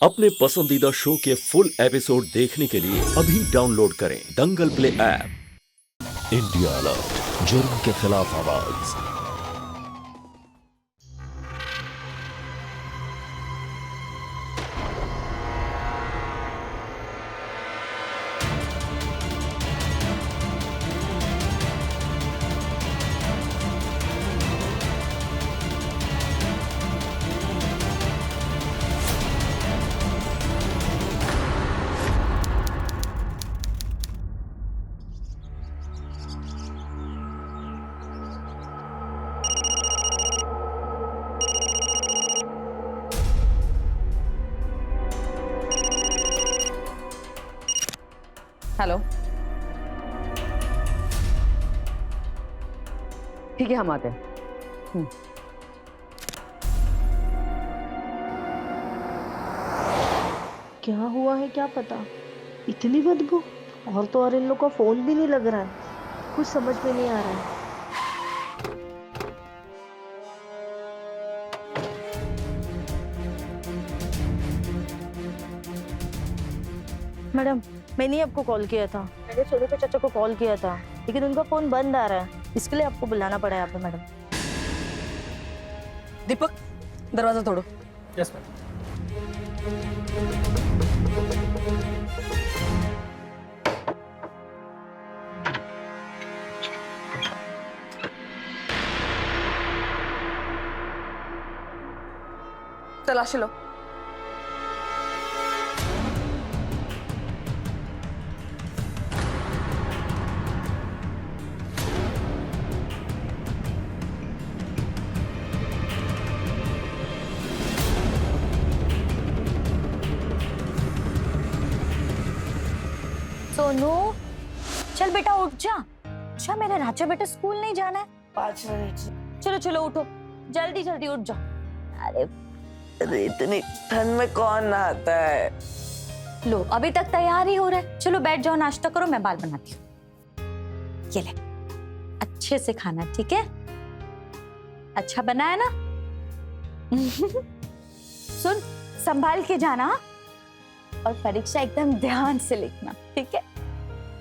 अपने पसंदीदा शो के फुल एपिसोड देखने के लिए अभी डाउनलोड करें दंगल प्ले ऐप। इंडिया अलर्ट, जुर्म के खिलाफ आवाज। हेलो। ठीक है, हम आते हैं। क्या हुआ है क्या पता, इतनी बदबू। और इन लोग का फोन भी नहीं लग रहा है, कुछ समझ में नहीं आ रहा है। मैडम, मैंने ही आपको कॉल किया था। मैंने सोनू के चाचा को कॉल किया था, लेकिन उनका फोन बंद आ रहा है, इसके लिए आपको बुलाना पड़ा है यहाँ पे। मैडम, दीपक, दरवाजा तोड़ो। Yes ma'am. तलाशी लो। सोनू, चल बेटा उठ जा। अच्छा मेरे राजा बेटा स्कूल नहीं जाना है? 5 मिनट। चलो चलो उठो, जल्दी जल्दी उठ जाओ। अरे इतनी ठंड में कौन नहाता है। लो, अभी तक तैयार ही हो रहा है। चलो बैठ जाओ, नाश्ता करो, मैं बाल बनाती हूँ। ये ले, अच्छे से खाना, ठीक है? अच्छा बना है ना? सुन, संभाल के जाना और परीक्षा एकदम ध्यान से लिखना, ठीक है?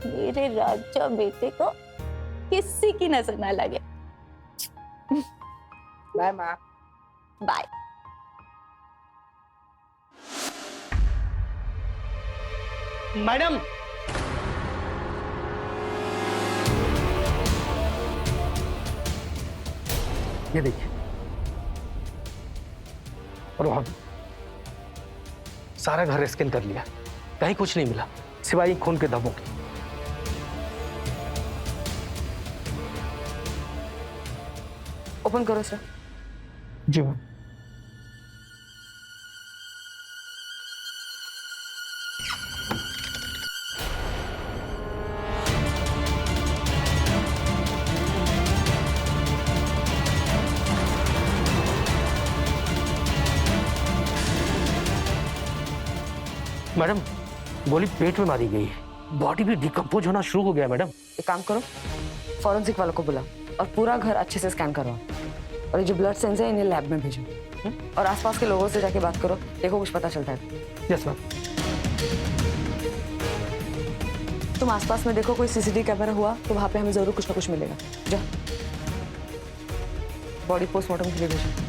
मेरे राजा बेटे को किसी की नजर ना लगे। बाय माँ। बाय। मैडम, ये देखिए, और वहां सारा घर स्कैन कर लिया, कहीं कुछ नहीं मिला सिवाय खून के धब्बों के। ओपन करो सर। जी मैम। मैडम, गोली पेट में मारी गई है, बॉडी भी डिकम्पोज होना शुरू हो गया मैडम। एक काम करो, फॉरेंसिक वालों को बुलाओ और पूरा घर अच्छे से स्कैन करवाओ, और ये जो ब्लड सेंस है इन्हें लैब में भेजो। और आसपास के लोगों से जाके बात करो, देखो कुछ पता चलता है। Yes ma'am. तुम आसपास में देखो, कोई सीसीटीवी कैमरा हुआ तो वहां पे हमें जरूर कुछ ना कुछ मिलेगा। जा, बॉडी पोस्टमार्टम के लिए भेजो।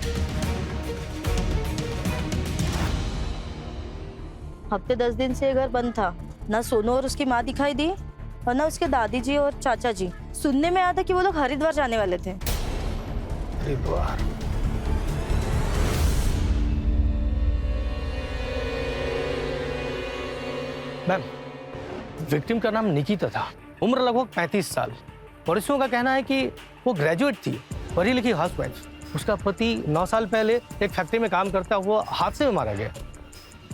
हफ्ते 10 दिन से ये घर बंद था। ना सोनू और उसकी माँ दिखाई दी और ना उसके दादी जी और चाचा जी। सुनने में आया था कि वो लोग हरिद्वार जाने वाले थे। हरिद्वार? मैम, विक्टिम का नाम निकिता था, उम्र लगभग 35 साल। पड़ोसियों का कहना है कि वो ग्रेजुएट थी, पढ़ी लिखी हाउसवाइफ। उसका पति 9 साल पहले एक फैक्ट्री में काम करता हुआ हादसे में मारा गया।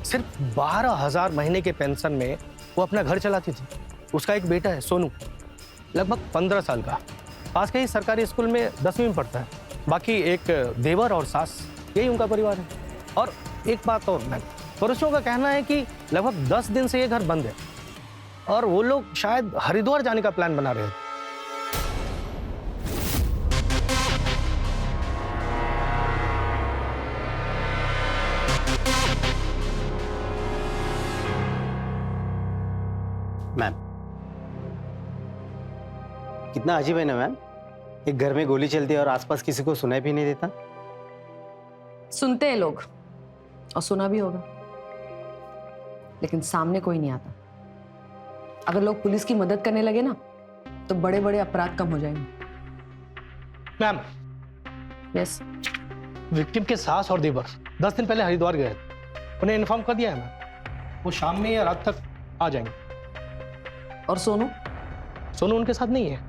सिर्फ 12,000 महीने के पेंशन में वो अपना घर चलाती थी। उसका एक बेटा है सोनू, लगभग 15 साल का, पास के ही सरकारी स्कूल में 10वीं में पढ़ता है। बाकी एक देवर और सास, यही उनका परिवार है। और एक बात और मैम, पड़ोसियों का कहना है कि लगभग 10 दिन से ये घर बंद है और वो लोग शायद हरिद्वार जाने का प्लान बना रहे हैं। मैम, कितना अजीब है ना मैम, एक घर में गोली चलती है और आसपास किसी को सुनाई भी नहीं देता। सुनते हैं लोग और सुना भी होगा, लेकिन सामने कोई नहीं आता। अगर लोग पुलिस की मदद करने लगे ना तो बड़े बड़े अपराध कम हो जाएंगे। मैम, यस, विक्टिम के सास और देवर 10 दिन पहले हरिद्वार गए थे। उन्हें इन्फॉर्म कर दिया है मैम, वो शाम में या रात तक आ जाएंगे। और सोनू? सोनू उनके साथ नहीं है,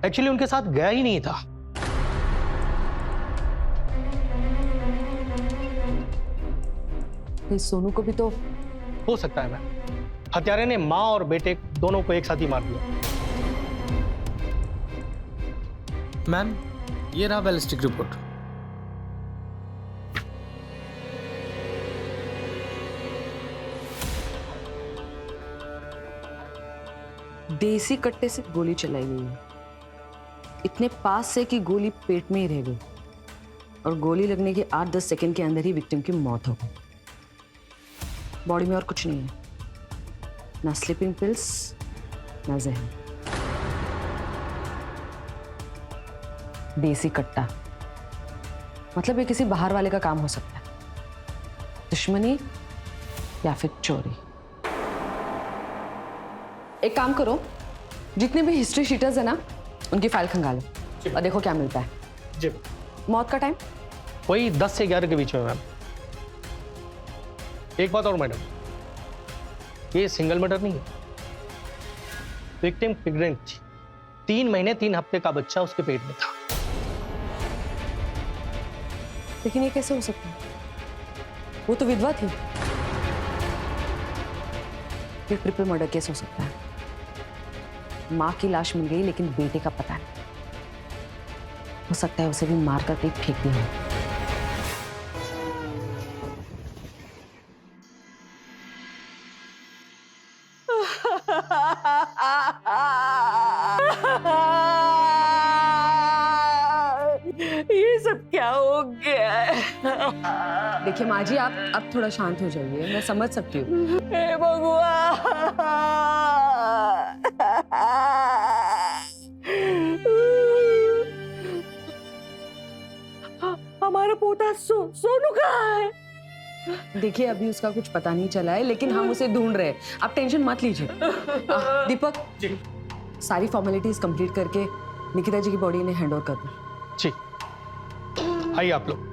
एक्चुअली उनके साथ गया ही नहीं था। इस सोनू को भी तो हो सकता है मैम, हत्यारे ने माँ और बेटे दोनों को एक साथ ही मार दिया। मैम, ये रहा बैलिस्टिक रिपोर्ट। देसी कट्टे से गोली चलाई गई है, इतने पास से कि गोली पेट में ही रह गई, और गोली लगने के 8-10 सेकंड के अंदर ही विक्टिम की मौत हो गई। बॉडी में और कुछ नहीं है, ना स्लीपिंग पिल्स ना जहर। देसी कट्टा मतलब ये किसी बाहर वाले का काम हो सकता है, दुश्मनी या फिर चोरी। एक काम करो, जितने भी हिस्ट्री शीटर्स है ना उनकी फाइल खंगालो और देखो क्या मिलता है। जी। मौत का टाइम वही 10 से 11 के बीच में मैम। एक बात और मैडम, ये सिंगल मर्डर नहीं है। विक्टिम प्रेग्नेंट थी, 3 महीने 3 हफ्ते का बच्चा उसके पेट में था। लेकिन ये कैसे हो सकता है? वो तो विधवा थी। ये ट्रिपल मर्डर केस हो सकता है। माँ की लाश मिल गई लेकिन बेटे का पता नहीं। हो सकता है उसे भी मार कर कहीं फेंक दिया हो। ये सब क्या हो गया है? देखिए माँ जी, आप थोड़ा शांत हो जाइए, मैं समझ सकती हूँ। हे भगवान! हमारा पोता सोनू कहाँ है? देखिए अभी उसका कुछ पता नहीं चला है, लेकिन हम उसे ढूंढ रहे हैं। आप टेंशन मत लीजिए। दीपक, सारी फॉर्मेलिटीज कंप्लीट करके निकिता जी की बॉडी ने हैंड ओवर कर दी। जी, आइए आप लोग।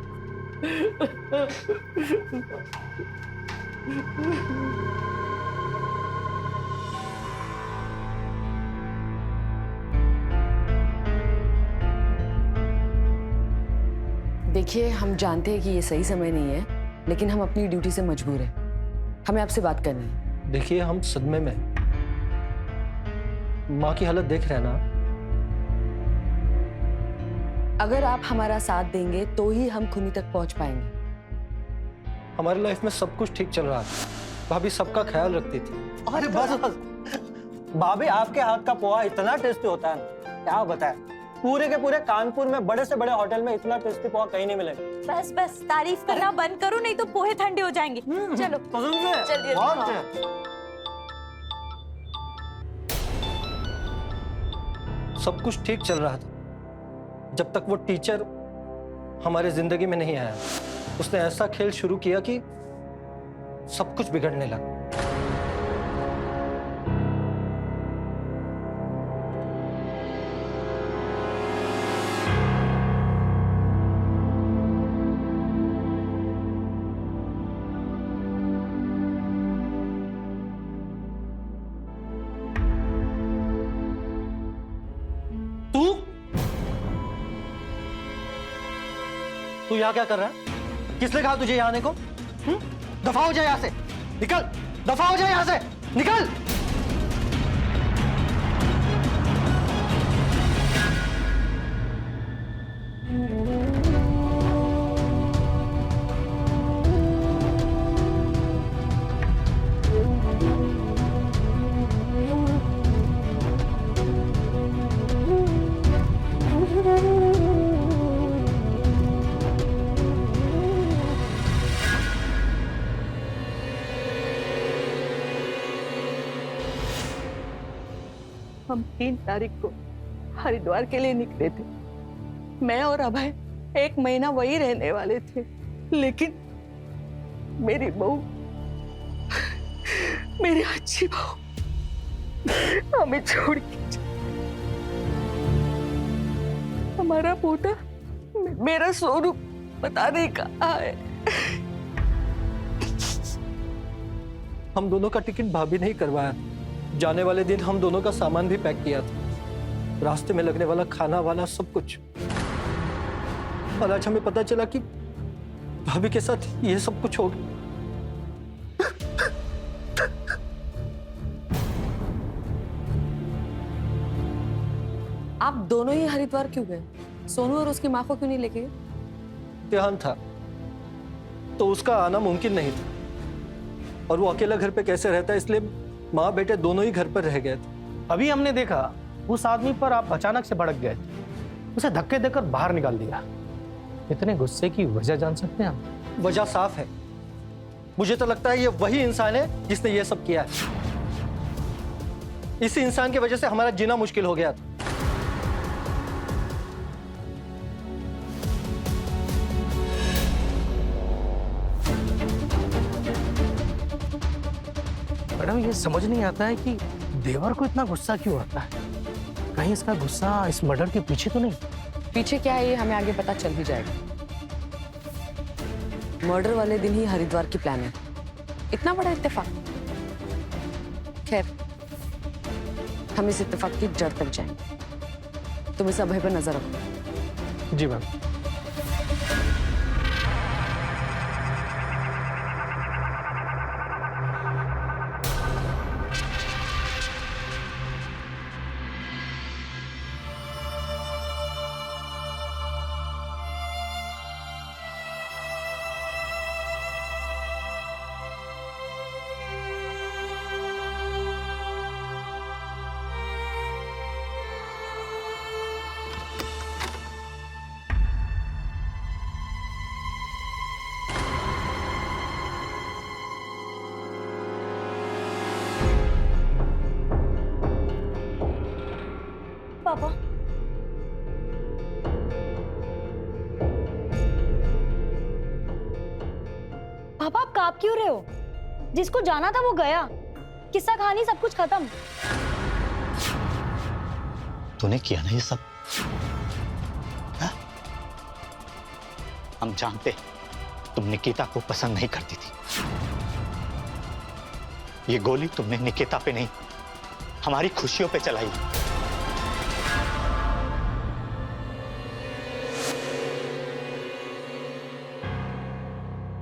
देखिए हम जानते हैं कि ये सही समय नहीं है, लेकिन हम अपनी ड्यूटी से मजबूर हैं। हमें आपसे बात करनी है। देखिए हम सदमे में, माँ की हालत देख रहे हैं ना। अगर आप हमारा साथ देंगे तो ही हम खूनी तक पहुंच पाएंगे। हमारी लाइफ में सब कुछ ठीक चल रहा था, भाभी सबका ख्याल रखती थी। अरे बस भाभी, आपके हाथ का पोहा इतना टेस्टी होता है, क्या बताएं। पूरे के पूरे कानपुर में बड़े से बड़े होटल में इतना टेस्टी पोहा कहीं नहीं मिलेगा। बस बस तारीफ करना बंद करो, नहीं तो पोहे ठंडे हो जाएंगे। चलो चलिए। सब कुछ ठीक चल रहा था जब तक वो टीचर हमारे जिंदगी में नहीं आया। उसने ऐसा खेल शुरू किया कि सब कुछ बिगड़ने लगा। तू यहाँ क्या कर रहा है? किसने कहा तुझे यहाँ आने को? दफा हो जाए यहाँ से, निकल। दफा हो जाए यहाँ से, निकल। हम 3 तारीख को हरिद्वार के लिए निकले थे। मैं और अभय 1 महीना वही रहने वाले थे, लेकिन मेरी बहू, मेरी अच्छी बहू हमें छोड़ के हमारा पोता मेरा स्वरूप पता नहीं कहाँ है। हम दोनों का टिकट भाभी ने ही करवाया। जाने वाले दिन हम दोनों का सामान भी पैक किया था, रास्ते में लगने वाला खाना वाला सब कुछ। और आज हमें पता चला कि भाभी के साथ ये सब कुछ हो गया। आप दोनों ही हरिद्वार क्यों गए? सोनू और उसकी माँ को क्यों नहीं लेके गए? ध्यान था तो उसका आना मुमकिन नहीं था, और वो अकेला घर पे कैसे रहता है, इसलिए माँ बेटे दोनों ही घर पर रह गए थे। अभी हमने देखा उस आदमी पर आप अचानक से भड़क गए थे, उसे धक्के देकर बाहर निकाल दिया। इतने गुस्से की वजह जान सकते हैं हम? वजह साफ है, मुझे तो लगता है ये वही इंसान है जिसने ये सब किया है। इसी इंसान की वजह से हमारा जीना मुश्किल हो गया था। मैडम, ये समझ नहीं आता है कि देवर को इतना गुस्सा क्यों आता है। कहीं इसका गुस्सा इस मर्डर के पीछे तो नहीं? पीछे क्या है ये हमें आगे पता चल ही जाएगा। मर्डर वाले दिन ही हरिद्वार की प्लान है। इतना बड़ा इत्तेफाक। खैर, हम इस इत्तेफाक की जड़ तक जाएंगे। तुम इस अभय पर नजर रखो। जी मैम। पापा, पापा आप कांप क्यों रहे हो? जिसको जाना था वो गया, किस्सा कहानी सब कुछ खत्म। तूने किया ना ये सब? हा? हम जानते तुम निकिता को पसंद नहीं करती थी। ये गोली तुमने निकिता पे नहीं, हमारी खुशियों पे चलाई।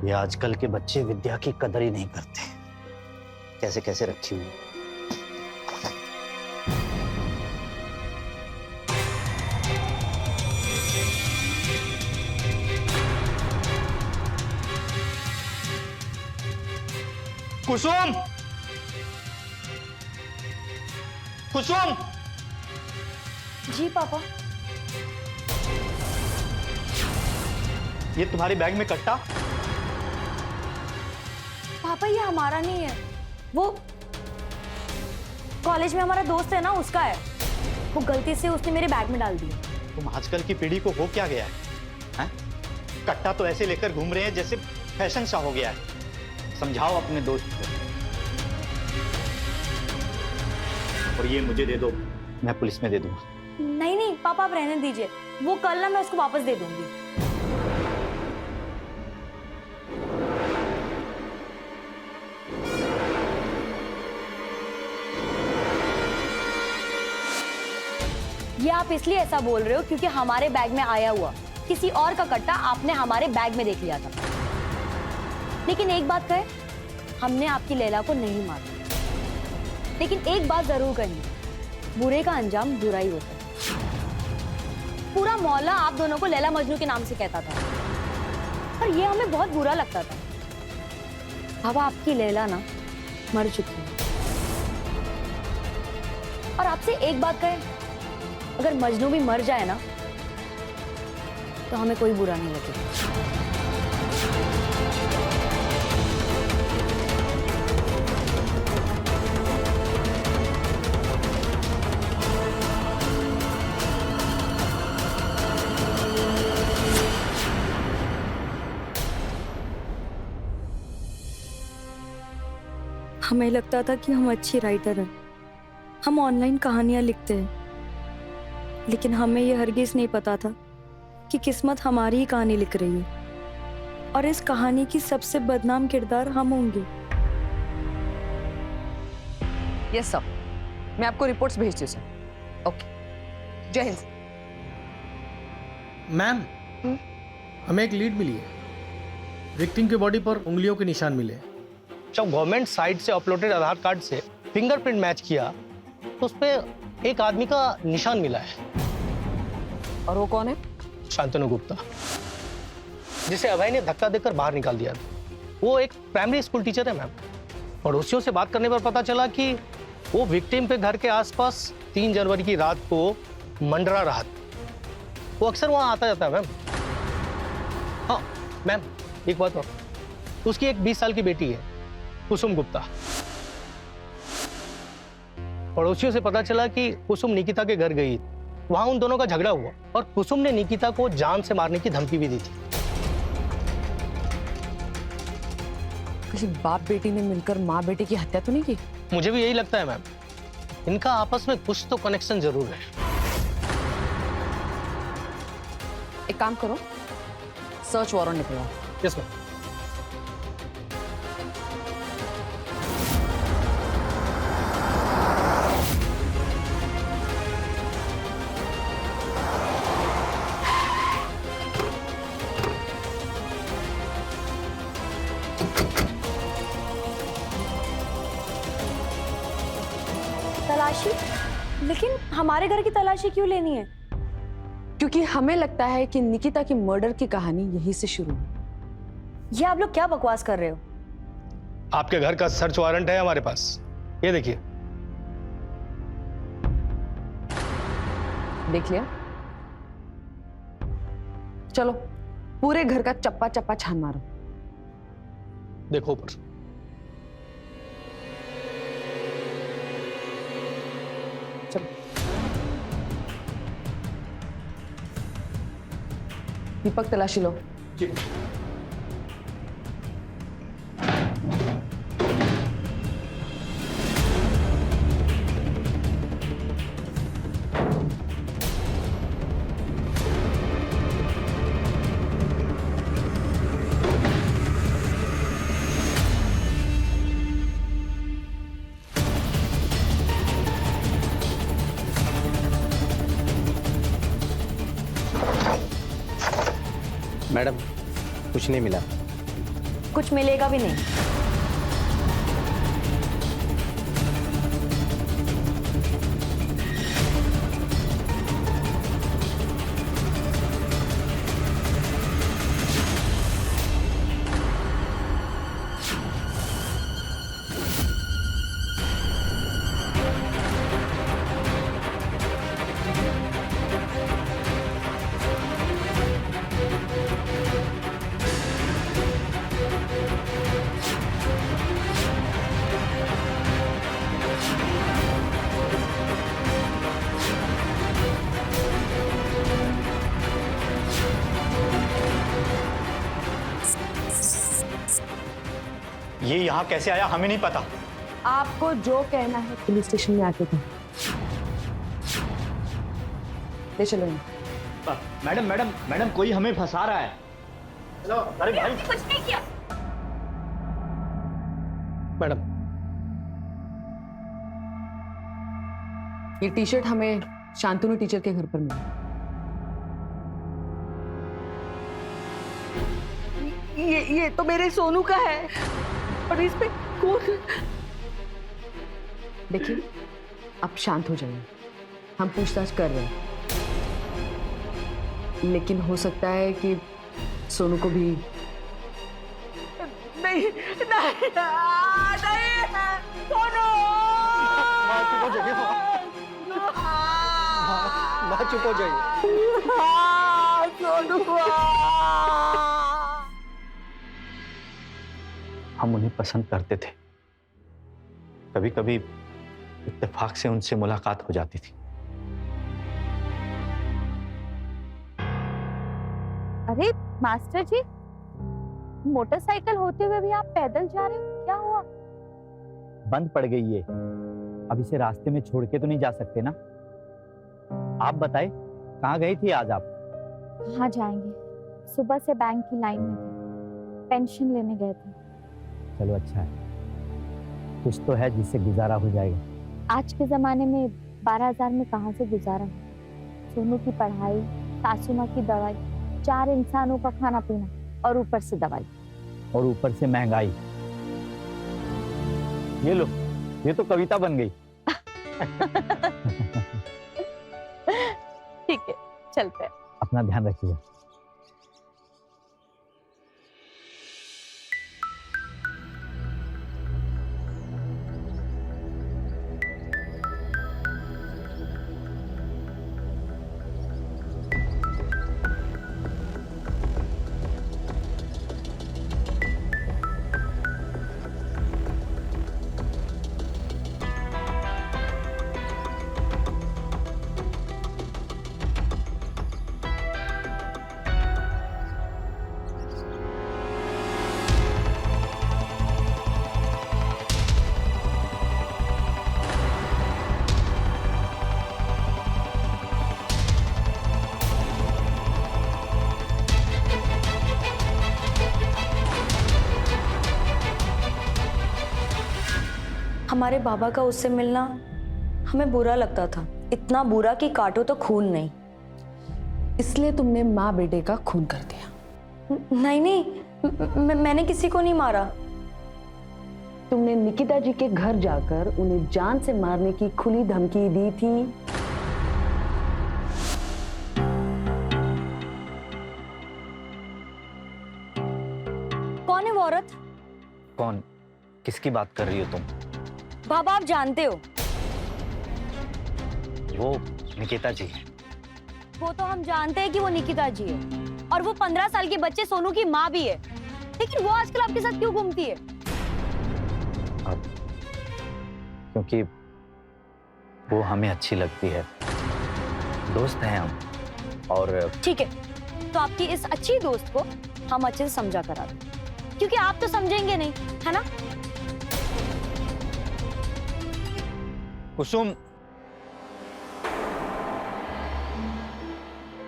ये आजकल के बच्चे विद्या की कदर ही नहीं करते। कैसे कैसे रखी हुई। कुसुम, कुसुम। जी पापा। ये तुम्हारे बैग में कट्टा? पापा ये हमारा नहीं है, वो कॉलेज में हमारा दोस्त है ना, उसका है। वो गलती से उसने मेरे बैग में डाल दिया। तुम आजकल की पीढ़ी को हो क्या गया है? हैं? कट्टा तो ऐसे लेकर घूम रहे हैं जैसे फैशन सा हो गया है। समझाओ अपने दोस्त को। और ये मुझे दे दो, मैं पुलिस में दे दूंगा। नहीं नहीं पापा, आप रहने दीजिए, वो कल ना मैं उसको वापस दे दूंगी। ये आप इसलिए ऐसा बोल रहे हो क्योंकि हमारे बैग में आया हुआ किसी और का कट्टा आपने हमारे बैग में देख लिया था। लेकिन एक बात कहे, हमने आपकी लैला को नहीं मारा। लेकिन एक बात जरूर कही, बुरे का अंजाम बुरा ही होता है। पूरा मोहल्ला आप दोनों को लैला मजनू के नाम से कहता था, और ये हमें बहुत बुरा लगता था। अब आपकी लैला ना मर चुकी है। और आपसे एक बात कहे, अगर मजनू भी मर जाए ना तो हमें कोई बुरा नहीं लगेगा। हमें लगता था कि हम अच्छी राइटर हैं, हम ऑनलाइन कहानियां लिखते हैं, लेकिन हमें यह हरगिज नहीं पता था कि किस्मत हमारी ही कहानी लिख रही है और इस कहानी की सबसे बदनाम किरदार हम होंगे। यस सर, मैं आपको रिपोर्ट्स भेजती हूँ सर। ओके, जय हिंद। मैम, हमें एक लीड मिली है। विक्टिम की बॉडी पर उंगलियों के निशान मिले। जब गवर्नमेंट साइट से अपलोडेड आधार कार्ड से फिंगरप्रिंट मैच किया तो उस पर एक आदमी का निशान मिला है। और वो कौन है? शांतनु गुप्ता, जिसे अभय ने धक्का देकर बाहर निकाल दिया था। वो एक प्राइमरी स्कूल टीचर है मैम। पड़ोसियों से बात करने पर पता चला कि वो विक्टिम के घर के आसपास 3 जनवरी की रात को मंडरा रहा था। वो अक्सर वहां आता जाता है मैम। हाँ मैम, एक बात और, उसकी एक 20 साल की बेटी है, कुसुम गुप्ता। पड़ोसियों से पता चला कि कुसुम निकिता के घर गई, वहां उन दोनों का झगड़ा हुआ और कुसुम ने निकिता को जान से मारने की धमकी भी दी थी। किसी बाप बेटी ने मिलकर माँ बेटी की हत्या तो नहीं की? मुझे भी यही लगता है मैम। इनका आपस में कुछ तो कनेक्शन जरूर है। एक काम करो, सर्च वारंट निकलवाओ। Yes ma'am. तलाशी? लेकिन हमारे घर की तलाशी क्यों लेनी है? क्योंकि हमें लगता है कि निकिता की मर्डर की कहानी यहीं से शुरू है। ये आप लोग क्या बकवास कर रहे हो? आपके घर का सर्च वारंट है हमारे पास, ये देखिए। देख लिया? चलो पूरे घर का चप्पा चप्पा छान मारो। देखो ऊपर। चलो दीपक, तलाशी लो। मैडम, कुछ नहीं मिला। कुछ मिलेगा भी नहीं। ये यहाँ कैसे आया हमें नहीं पता। आपको जो कहना है पुलिस स्टेशन में आके कहो। ले चलो इन्हें। मैडम मैडम मैडम, कोई हमें फंसा रहा है। हेलो, अरे भाई कुछ नहीं किया। मैडम, ये टी शर्ट हमें शांतनु टीचर के घर पर मिला। ये तो मेरे सोनू का है और इस पे खून। देखिए, अब शांत हो जाइए, हम पूछताछ कर रहे हैं, लेकिन हो सकता है कि सोनू को भी। नहीं नहीं नहीं सोनू। चुप हो जाइए माँ, चुप हो जाइए। सोनू, हम उन्हें पसंद करते थे। कभी कभी इत्तेफाक से उनसे मुलाकात हो जाती थी। अरे मास्टर जी, मोटरसाइकिल होते हुए भी आप पैदल जा रहे हो, क्या हुआ? बंद पड़ गई है, अब इसे रास्ते में छोड़ के तो नहीं जा सकते ना। आप बताएं, कहाँ गई थी आज आप? कहाँ जाएंगे, सुबह से बैंक की लाइन में थे, पेंशन लेने गए थे। चलो अच्छा है, कुछ तो है जिससे गुजारा हो जाएगा। आज के ज़माने में 12,000 में कहाँ से गुजारा हो? सोनू की पढ़ाई, सासू माँ की दवाई, 4 इंसानों का खाना पीना और ऊपर से दवाई और ऊपर से महंगाई। ये लो, ये तो कविता बन गई। ठीक है, चलते हैं। अपना ध्यान रखिएगा। हमारे बाबा का उससे मिलना हमें बुरा लगता था, इतना बुरा कि काटो तो खून नहीं। इसलिए तुमने माँ बेटे का खून कर दिया? नहीं नहीं, मैंने किसी को नहीं मारा। तुमने निकिता जी के घर जाकर उन्हें जान से मारने की खुली धमकी दी थी। कौन है वो औरत? कौन? किसकी बात कर रही हो तुम? बाबा आप जानते हो। वो निकिता जी है। वो तो हम जानते हैं कि वो निकिता जी है और वो 15 साल के बच्चे सोनू की माँ भी है, लेकिन वो आजकल आपके साथ क्यों घूमती है? क्योंकि वो हमें अच्छी लगती है, दोस्त हैं हम। और ठीक है, तो आपकी इस अच्छी दोस्त को हम अच्छे से समझा करा दें, क्योंकि आप तो समझेंगे नहीं, है ना? कुसुम,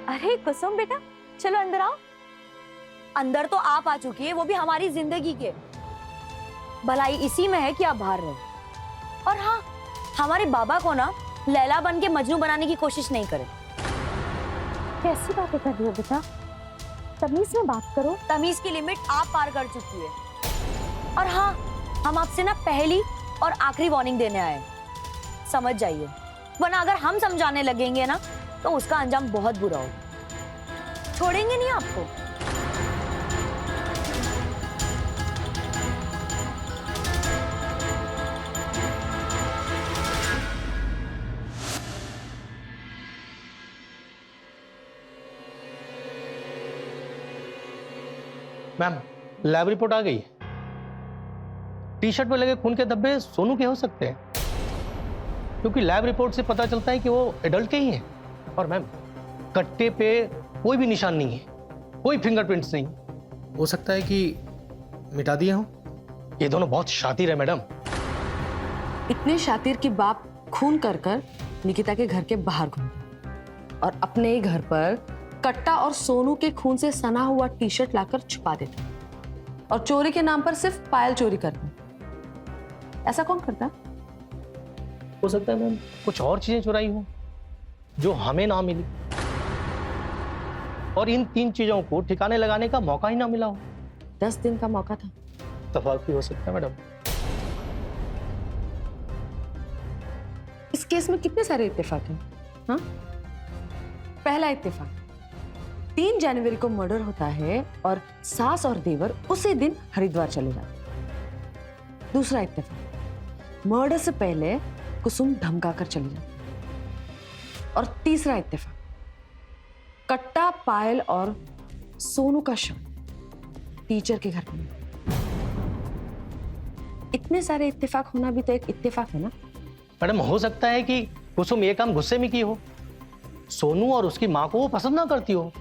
अरे कुसुम बेटा, चलो अंदर आओ। अंदर तो आप आ चुकी है, वो भी हमारी जिंदगी के। भलाई इसी में है कि आप बाहर रहे। और हाँ, हमारे बाबा को ना लैला बन के मजनू बनाने की कोशिश नहीं करें। कैसी बातें कर रही हो बेटा? तमीज में बात करो। तमीज की लिमिट आप पार कर चुकी है। और हाँ, हम आपसे ना पहली और आखिरी वार्निंग देने आए, समझ जाइए, वरना अगर हम समझाने लगेंगे ना तो उसका अंजाम बहुत बुरा होगा। छोड़ेंगे नहीं आपको। मैम, लैब रिपोर्ट आ गई। टी शर्ट पे लगे खून के धब्बे सोनू के हो सकते हैं, क्योंकि लैब रिपोर्ट से पता चलता है कि वो एडल्ट के ही हैं। और मैम, कट्टे पे कोई भी निशान नहीं है, कोई फिंगरप्रिंट्स नहीं। हो सकता है कि मिटा दिए हों। ये दोनों बहुत शातिर है मैडम। इतने शातिर की बाप खून कर कर निकिता के घर के बाहर घूमते और अपने ही घर पर कट्टा और सोनू के खून से सना हुआ टी शर्ट लाकर छुपा देते और चोरी के नाम पर सिर्फ पायल चोरी करते। ऐसा कौन करता? हो सकता है मैम कुछ और चीजें चुराई हो जो हमें ना मिली, और इन 3 चीजों को ठिकाने लगाने का मौका ही ना मिला हो। 10 दिन का मौका था। इत्तेफाक भी हो सकता है मैडम। इस केस में कितने सारे इत्तेफाक हैं? हाँ? पहला इत्तेफाक, 3 जनवरी को मर्डर होता है और सास और देवर उसी दिन हरिद्वार चले जाते। दूसरा इत्तेफाक, मर्डर से पहले कुसुम धमका कर चली जाती। और तीसरा इत्तेफाक, कट्टा, पायल और सोनू का शव टीचर के घर पे मिला। इतने सारे इत्तेफाक होना भी तो एक इत्तेफाक है ना? मैडम, हो सकता है कि कुसुम ये काम गुस्से में की हो, सोनू और उसकी माँ को वो पसंद ना करती हो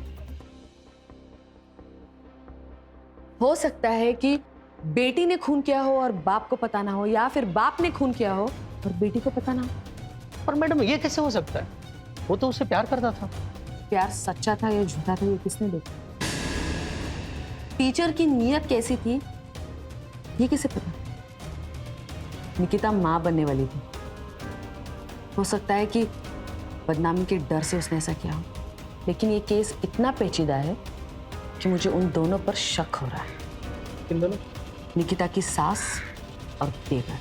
सकता है कि बेटी ने खून किया हो और बाप को पता ना हो, या फिर बाप ने खून किया हो और बेटी को पता ना हो। पर मैडम ये कैसे हो सकता है? वो तो उससे प्यार करता था। प्यार सच्चा था या झूठा था ये किसने देखा? टीचर की नीयत कैसी थी ये किसे पता? निकिता मां बनने वाली थी, हो सकता है कि बदनामी के डर से उसने ऐसा किया हो, लेकिन ये केस इतना पेचीदा है कि मुझे उन दोनों पर शक हो रहा है। किन दोनों? निकिता की सास और देवर।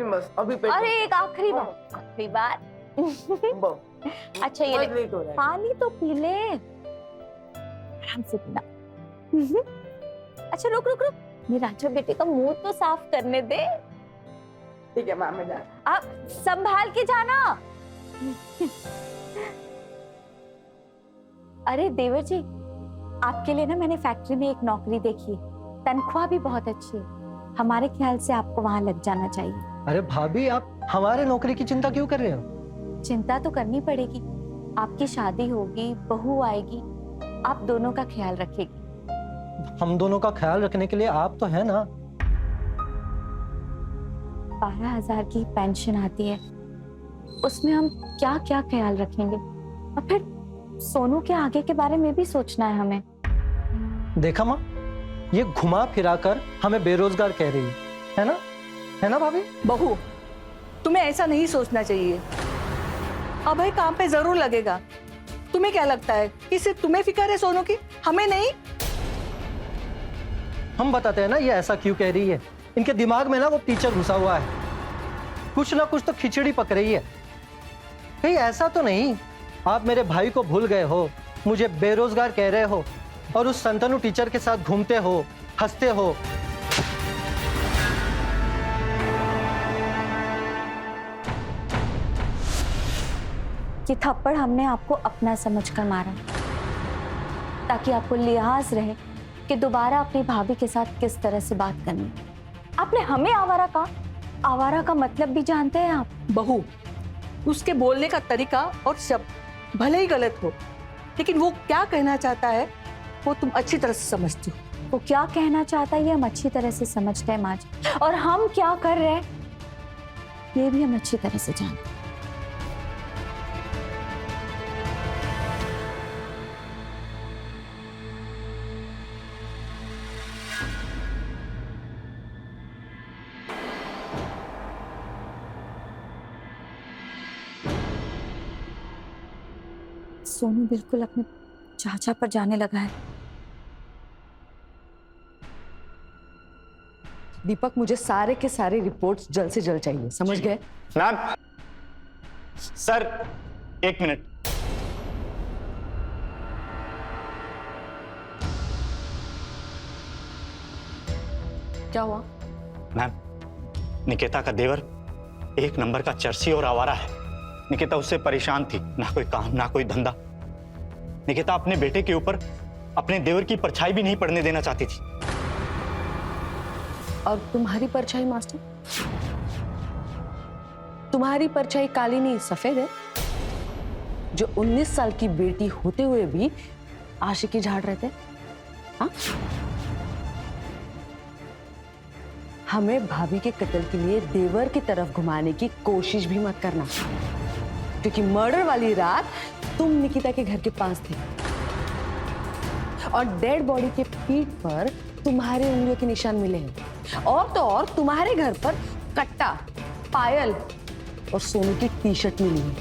बस अभी अरे एक आखिरी बार अच्छा ये ले, पानी तो पी ले, आराम से पीना। अच्छा रुक रुक रुक, मेरे राजा बेटे का मुंह तो साफ करने दे। ठीक है मामी जान। आप संभाल के जाना। अरे देवर जी, आपके लिए ना मैंने फैक्ट्री में एक नौकरी देखी है, तनख्वाह भी बहुत अच्छी है। हमारे ख्याल से आपको वहां लग जाना चाहिए। अरे भाभी, आप हमारे नौकरी की चिंता क्यों कर रहे हो? चिंता तो करनी पड़ेगी, आपकी शादी होगी, बहू आएगी, आप दोनों का ख्याल रखेगी। हम दोनों का ख्याल रखने के लिए आप तो है ना। 12,000 की पेंशन आती है, उसमें हम क्या क्या ख्याल रखेंगे? और फिर सोनू के आगे के बारे में भी सोचना है हमें। देखा माँ, ये घुमा फिरा कर हमें बेरोजगार कह रही है ना? है ना भाभी? बहू, तुम्हें ऐसा नहीं सोचना चाहिए। अभय काम पे जरूर लगेगा। तुम्हें क्या लगता है कि सिर्फ तुम्हें फिक्र है सोनू की, हमें नहीं? हम बताते हैं ना ये ऐसा क्यों कह रही है। इनके दिमाग में ना वो टीचर घुसा हुआ है, कुछ ना कुछ तो खिचड़ी पक रही है। कहीं ऐसा तो नहीं आप मेरे भाई को भूल गए हो, मुझे बेरोजगार कह रहे हो और उस संतनु टीचर के साथ घूमते हो, हंसते हो। ये थप्पड़ हमने आपको अपना समझकर मारा, ताकि आपको लिहाज रहे कि दोबारा अपनी भाभी के साथ किस तरह से बात करनी। आपने हमें आवारा कहा। आवारा का मतलब भी जानते हैं आप? बहू, उसके बोलने का तरीका और शब्द भले ही गलत हो, लेकिन वो क्या कहना चाहता है वो तुम अच्छी तरह से समझती हो। वो क्या कहना चाहता है ये हम अच्छी तरह से समझते हैं माँ जी, और हम क्या कर रहे हैं ये भी हम अच्छी तरह से जानते हैं। सोनू बिल्कुल अपने चाचा पर जाने लगा है। दीपक, मुझे सारे के सारे रिपोर्ट्स जल्द से जल्द चाहिए, समझ गए? मैम, सर एक मिनट। क्या हुआ? मैम, निकिता का देवर एक नंबर का चर्सी और आवारा है। निकिता उससे परेशान थी, ना कोई काम ना कोई धंधा। निकिता अपने बेटे के ऊपर अपने देवर की परछाई भी नहीं पड़ने देना चाहती थी। और तुम्हारी परछाई मास्टर? तुम्हारी परछाई काली नहीं सफेद है, जो 19 साल की बेटी होते हुए भी आशिकी झाड़ रहे थे। हाँ? हमें भाभी के कत्ल के लिए देवर की तरफ घुमाने की कोशिश भी मत करना, क्योंकि मर्डर वाली रात तुम निकिता के घर के पास थे और डेड बॉडी के पीठ पर तुम्हारे उंगलियों के निशान मिले हैं। और तो और तुम्हारे घर पर कट्टा, पायल और सोनू की टी शर्ट मिली है।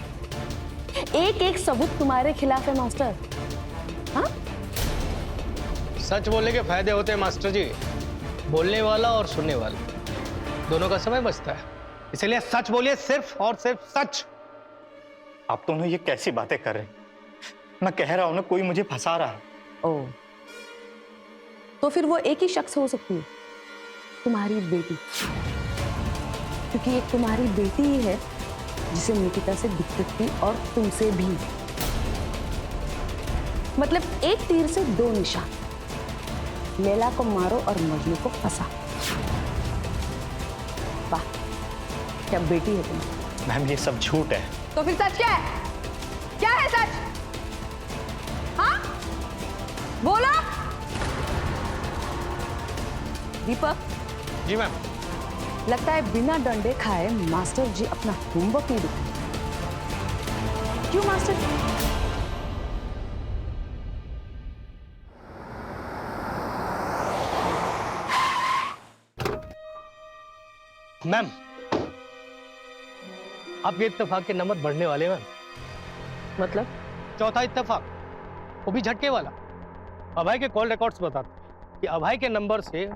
एक एक सबूत तुम्हारे खिलाफ है मास्टर। हाँ? सच बोलने के फायदे होते हैं मास्टर जी, बोलने वाला और सुनने वाला दोनों का समय बचता है, इसलिए सच बोलिए, सिर्फ और सिर्फ सच। आप दोनों ये कैसी बातें कर रहे हैं? मैं कह रहा हूं ना, कोई मुझे फंसा रहा है। ओ, तो फिर वो एक ही शख्स हो सकती है, तुम्हारी बेटी, क्योंकि एक तुम्हारी बेटी ही है जिसे निकिता से दिक्कत थी और तुमसे भी। मतलब एक तीर से दो निशान। लैला को मारो और मजनू को फंसा। वाह, क्या बेटी है तुम। मैम ये सब झूठ है। तो फिर सच क्या है? क्या है सच? हाँ, बोलो। दीपक, जी मैम। लगता है बिना डंडे खाए मास्टर जी अपना होमवर्क नहीं दिखाते। क्यों मास्टर जी? मैम, आपके इत्तेफाक के नंबर बढ़ने वाले हैं मैम। मतलब? चौथा इत्तेफाक, वो भी झटके वाला। अभय के कॉल रिकॉर्ड्स बताते हैं कि अभय के नंबर से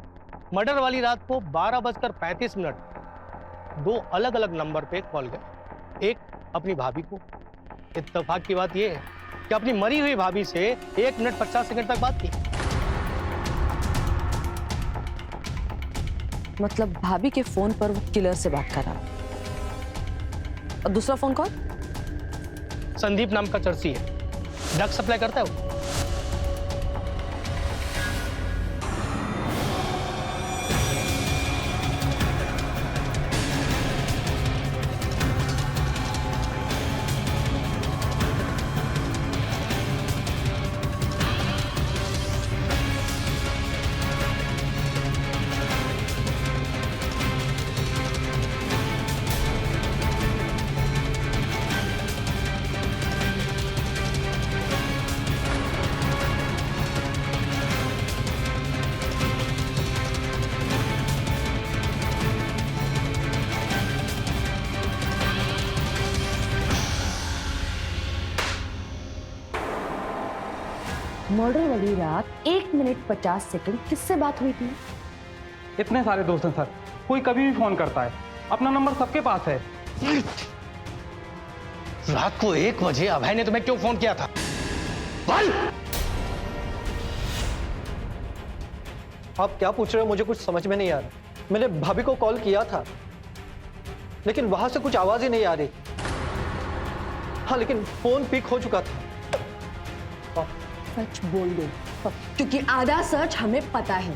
मर्डर वाली रात को 12:35 दो अलग अलग नंबर पे कॉल गए। एक अपनी भाभी को। इत्तेफाक की बात यह है कि अपनी मरी हुई भाभी से 1 मिनट 50 सेकंड तक बात की। मतलब भाभी के फोन पर वो किलर से बात कर रहा है। और दूसरा फोन कौन? संदीप नाम का चर्सी है, ड्रग सप्लाई करता है वो। मर्डर वाली रात 1 मिनट 50 सेकंड किससे बात हुई थी? इतने सारे दोस्त हैं सर, कोई कभी भी फोन करता है, अपना नंबर सबके पास है। रात को 1 बजे अभय ने तुम्हें क्यों फोन किया था? बोल! आप क्या पूछ रहे हो? मुझे कुछ समझ में नहीं आ रहा। मैंने भाभी को कॉल किया था, लेकिन वहां से कुछ आवाज ही नहीं आ रही। हाँ, लेकिन फोन पिक हो चुका था। सच बोल दे, क्योंकि आधा सच हमें पता है।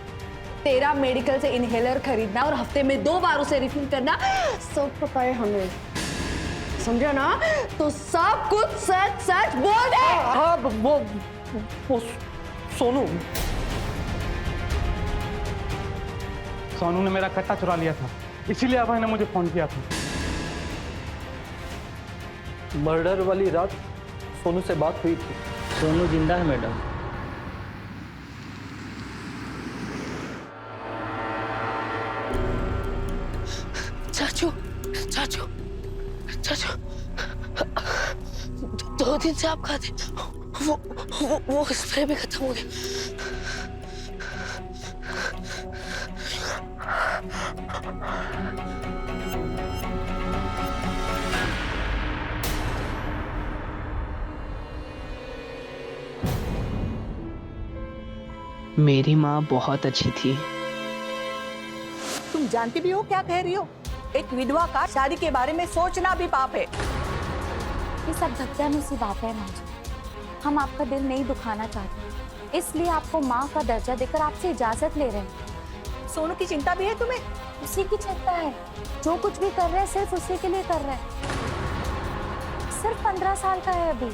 तेरा मेडिकल से इनहेलर खरीदना और हफ्ते में 2 बार उसे रिफिल करना सब पता है हमें, समझा ना? तो सब कुछ सच सच बोल दे। हाँ, वो सोनू ने मेरा कट्टा चुरा लिया था, इसीलिए अभय ने मुझे फोन किया था। मर्डर वाली रात सोनू से बात हुई थी। सोनू जिंदा है मैडम। चाचू, चाचू, चाचू, 2 दिन से आप खाते वो स्प्रे भी खत्म हो गया। मेरी माँ बहुत अच्छी थी। तुम जानती भी हो क्या कह रही हो? एक विधवा का शादी के बारे में सोचना भी पाप है। ये सब धक्का-मुक्की बात है माँ जी। हम आपका दिल नहीं दुखाना चाहते, इसलिए आपको माँ का दर्जा देकर आपसे इजाजत ले रहे हैं। सोनू की चिंता भी है तुम्हें? उसी की चिंता है। जो कुछ भी कर रहे हैं सिर्फ उसी के लिए कर रहे हैं। सिर्फ 15 साल का है अभी।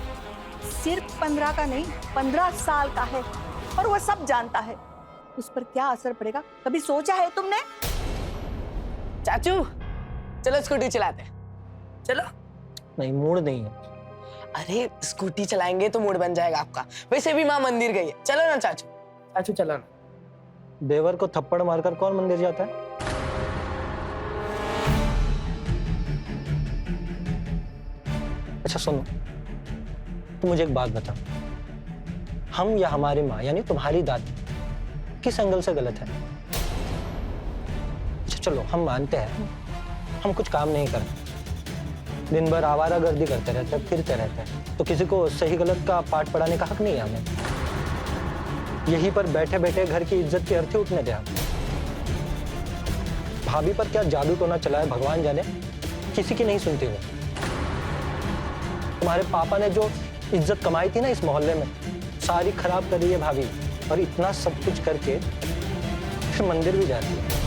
सिर्फ 15 का नहीं, 15 साल का है, और वो सब जानता है। उस पर क्या असर पड़ेगा कभी सोचा है तुमने? चाचू चलो स्कूटी चलाते हैं। चलो। नहीं, मूड नहीं है। अरे स्कूटी चलाएंगे तो मूड बन जाएगा आपका। वैसे भी माँ मंदिर गई है, चलो ना चाचू। चाचू चलो ना। देवर को थप्पड़ मारकर कौन मंदिर जाता है? अच्छा सुनो, तुम मुझे एक बात बताओ, हम या हमारी माँ यानी तुम्हारी दादी किस एंगल से गलत है? अच्छा चलो, हम मानते हैं हम कुछ काम नहीं करते, दिन भर आवारागर्दी करते रहते हैं, फिरते रहते हैं, तो किसी को सही गलत का पाठ पढ़ाने का हक नहीं है हमें। यहीं पर बैठे बैठे घर की इज्जत की अर्थी उठने दे। भाभी पर क्या जादू टोना चला है भगवान जाने, किसी की नहीं सुनती वो। तुम्हारे पापा ने जो इज्जत कमाई थी ना इस मोहल्ले में, सारी खराब कर रही है भाभी। और इतना सब कुछ करके फिर मंदिर भी जाती है।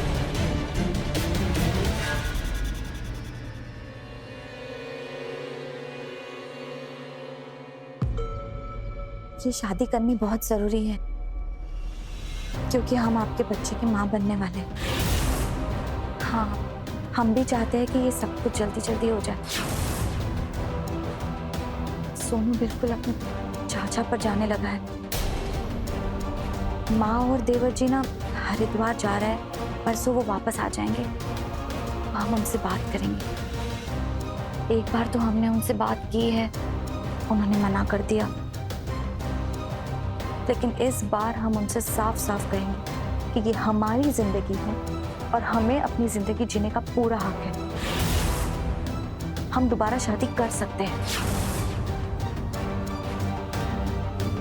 ये शादी करनी बहुत जरूरी है क्योंकि हम आपके बच्चे की माँ बनने वाले हैं। हाँ, हम भी चाहते हैं कि ये सब कुछ जल्दी जल्दी हो जाए। सोनू बिल्कुल अपने चाचा पर जाने लगा है। माँ और देवर जी ना हरिद्वार जा रहा है, परसों वो वापस आ जाएंगे। हम उनसे बात करेंगे। एक बार तो हमने उनसे बात की है, उन्होंने मना कर दिया, लेकिन इस बार हम उनसे साफ साफ कहेंगे कि ये हमारी जिंदगी है और हमें अपनी जिंदगी जीने का पूरा हक है। हम दोबारा शादी कर सकते हैं।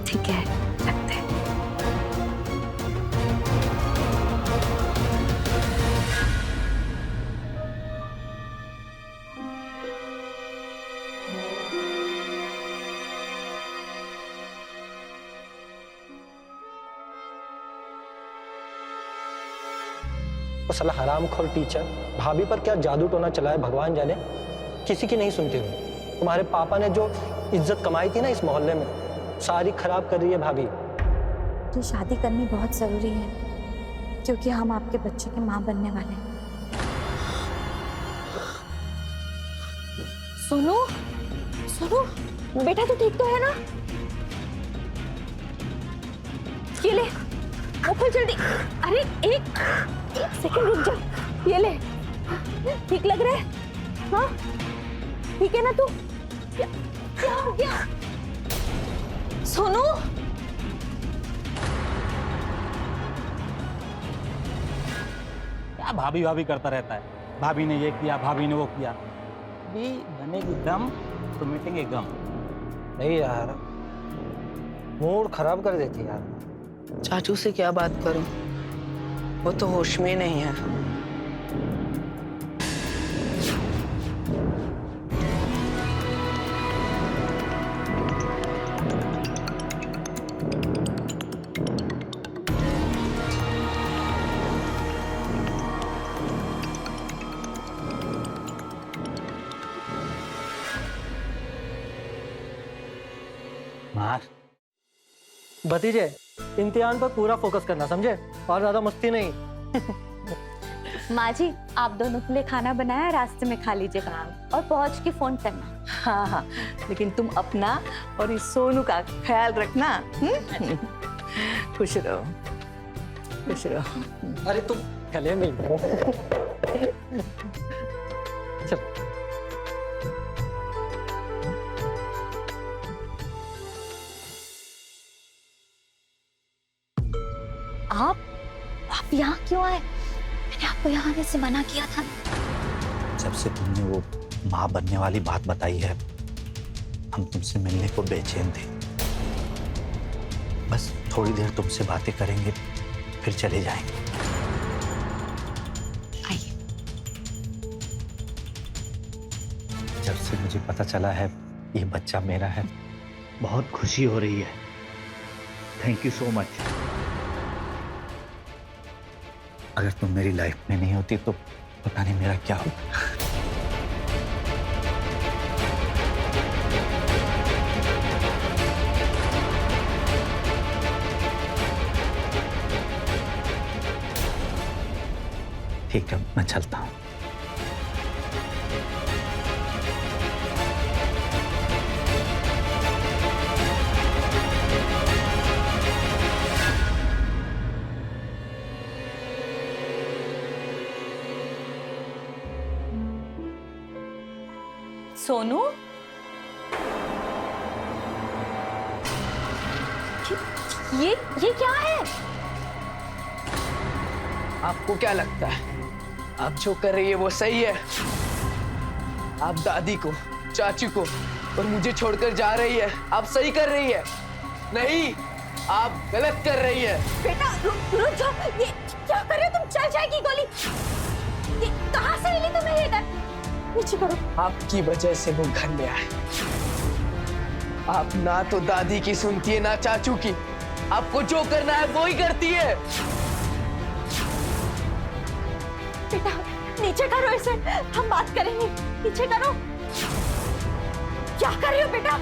ठीक है, रखते हैं। वो साला हरामखोर टीचर भाभी पर क्या जादू टोना चला है भगवान जाने। किसी की नहीं सुनती हूँ। तुम्हारे पापा ने जो इज्जत कमाई थी ना इस मोहल्ले में, सारी खराब कर रही है भाभी। तो शादी करनी बहुत जरूरी है क्योंकि हम आपके बच्चे की माँ बनने वाले हैं। सोनू, सोनू बेटा तू ठीक तो है ना? ये ले, वो खोल जल्दी। अरे एक सेकंड रुक जा। ये ले, ठीक लग रहा है? हाँ ठीक है ना तू? क्या हो गया सोनू? क्या भाभी भाभी करता रहता है? भाभी ने ये किया, भाभी ने वो किया। अभी बनेगी दम तो मिटेंगे गम। नहीं यार, मूड खराब कर देती यार। चाचू से क्या बात करूं, वो तो होश में नहीं है। मार भतीजे, इम्तिहान पर पूरा फोकस करना, समझे? और ज्यादा मस्ती नहीं। माँ जी, आप दोनों के लिए खाना बनाया, रास्ते में खा लीजिएगा और पहुंच के फोन करना। हाँ हाँ, लेकिन तुम अपना और इस सोनू का ख्याल रखना। खुश रहो, खुश रहो। अरे तुम गले मिल चल। आप यहाँ क्यों आए? मैंने आपको यहाँ आने से मना किया था। जब से तुमने वो माँ बनने वाली बात बताई है, हम तुमसे मिलने को बेचैन थे। बस थोड़ी देर तुमसे बातें करेंगे, फिर चले जाएंगे। आइए। जब से मुझे पता चला है ये बच्चा मेरा है, बहुत खुशी हो रही है। Thank you so much. अगर तुम मेरी लाइफ में नहीं होती तो पता नहीं मेरा क्या होता। ठीक है, मैं चलता हूँ। सोनू, ये क्या है? आपको क्या लगता है आप जो कर रही है वो सही है? आप दादी को, चाची को और मुझे छोड़कर जा रही है, आप सही कर रही है? नहीं, आप गलत कर रही है। बेटा रुक जाओ, ये क्या कर रहे हो तुम? चल जाएगी गोली। ये कहाँ से मिली तुम्हें ये गन? नीचे करो। आपकी वजह से वो घर में आए। आप ना तो दादी की सुनती है ना चाचू की, आपको जो करना है वो ही करती है। बेटा नीचे करो इसे, हम बात करेंगे। नीचे करो। क्या कर रही हो बेटा?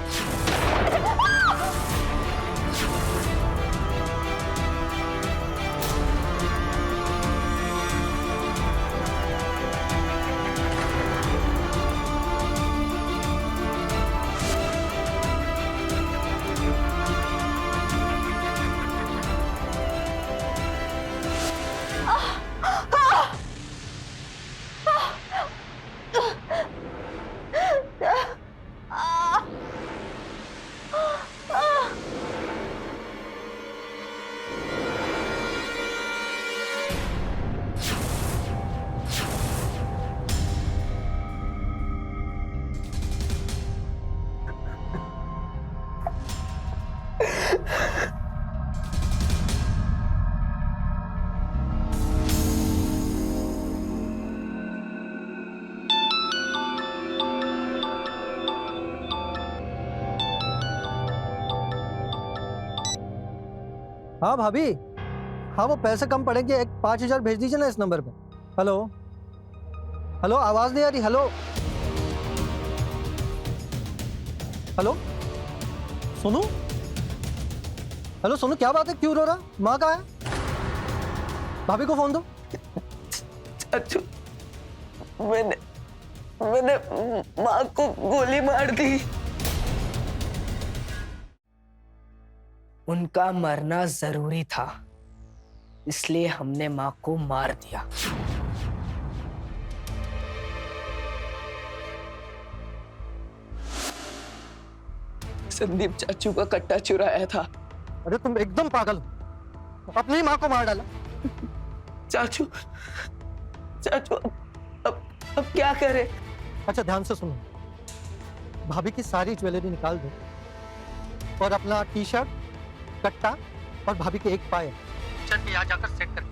हाँ भाभी, हाँ वो पैसे कम पड़ेंगे, एक 5,000 भेज दीजिए ना इस नंबर पे। हेलो हेलो, आवाज नहीं आ रही। Hello hello Sonu, hello Sonu, क्या बात है, क्यों रो रहा? माँ कहाँ है? भाभी को फोन दो। चाचू, मैंने माँ को गोली मार दी। उनका मरना जरूरी था, इसलिए हमने माँ को मार दिया। संदीप चाचू का कट्टा चुराया था। अरे तुम एकदम पागल हो, अपनी माँ को मार डाला। चाचू अब क्या करें? अच्छा ध्यान से सुनो, भाभी की सारी ज्वेलरी निकाल दो और अपना टी शर्ट, कट्टा और भाभी के एक पायल चल के यहाँ जाकर सेट कर।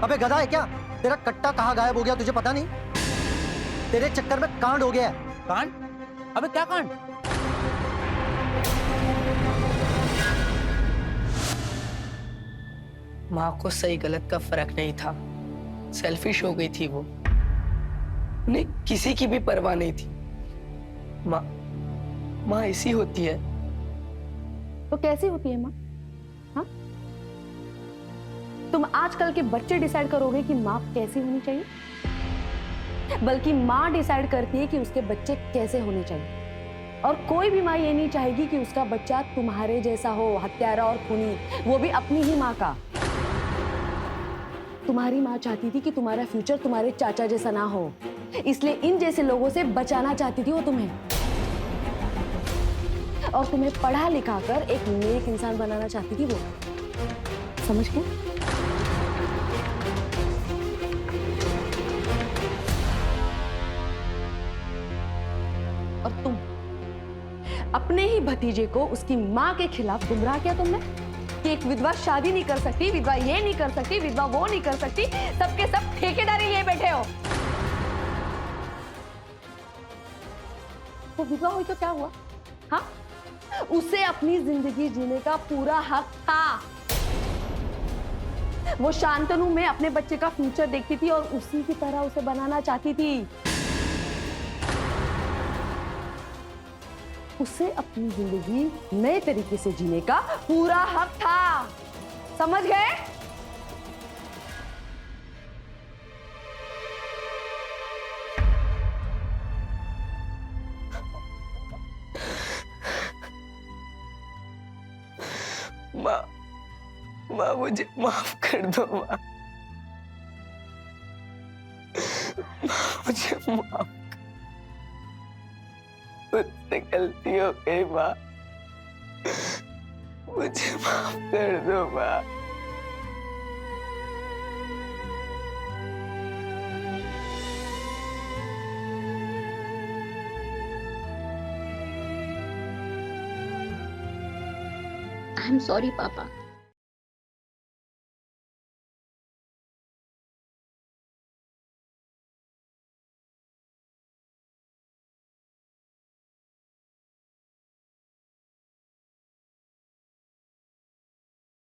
अबे गधा है क्या? तेरा कट्टा कहाँ गायब हो गया तुझे पता नहीं? तेरे चक्कर में कांड हो गया है। कांड? अबे क्या कांड? माँ को सही गलत का फर्क नहीं था, सेल्फिश हो गई थी वो। उन्हें किसी की भी परवाह नहीं थी। माँ ऐसी होती है। तो कैसी होती है माँ? हाँ, तुम आजकल के बच्चे डिसाइड करोगे कि माँ कैसी होनी चाहिए, बल्कि माँ डिसाइड करती है कि उसके बच्चे कैसे होने चाहिए। और कोई भी माँ ये नहीं चाहेगी कि उसका बच्चा तुम्हारे जैसा हो, हत्यारा और खूनी, वो भी अपनी ही माँ का। तुम्हारी माँ चाहती थी कि तुम्हारा फ्यूचर तुम्हारे चाचा जैसा ना हो, इसलिए इन जैसे लोगों से बचाना चाहती थी वो तुम्हें, और तुम्हें पढ़ा लिखा कर एक नेक इंसान बनाना चाहती थी वो। समझ गए? और तुम अपने ही भतीजे को उसकी माँ के खिलाफ गुमराह किया तुमने कि एक विधवा शादी नहीं कर सकती, विधवा ये नहीं कर सकती, विधवा वो नहीं कर सकती, सबके सब ठेकेदार ही ये बैठे हो। वो विधवा हुई तो क्या हुआ? हाँ, उसे अपनी जिंदगी जीने का पूरा हक था। वो शांतनु में अपने बच्चे का फ्यूचर देखती थी और उसी की तरह उसे बनाना चाहती थी। उसे अपनी जिंदगी नए तरीके से जीने का पूरा हक था, समझ गए? माँ, माँ मुझे माफ कर दो माँ, मुझे माफ, मुझसे गलती हो गई माँ, मुझे माफ कर दो माँ। आई एम सॉरी पापा।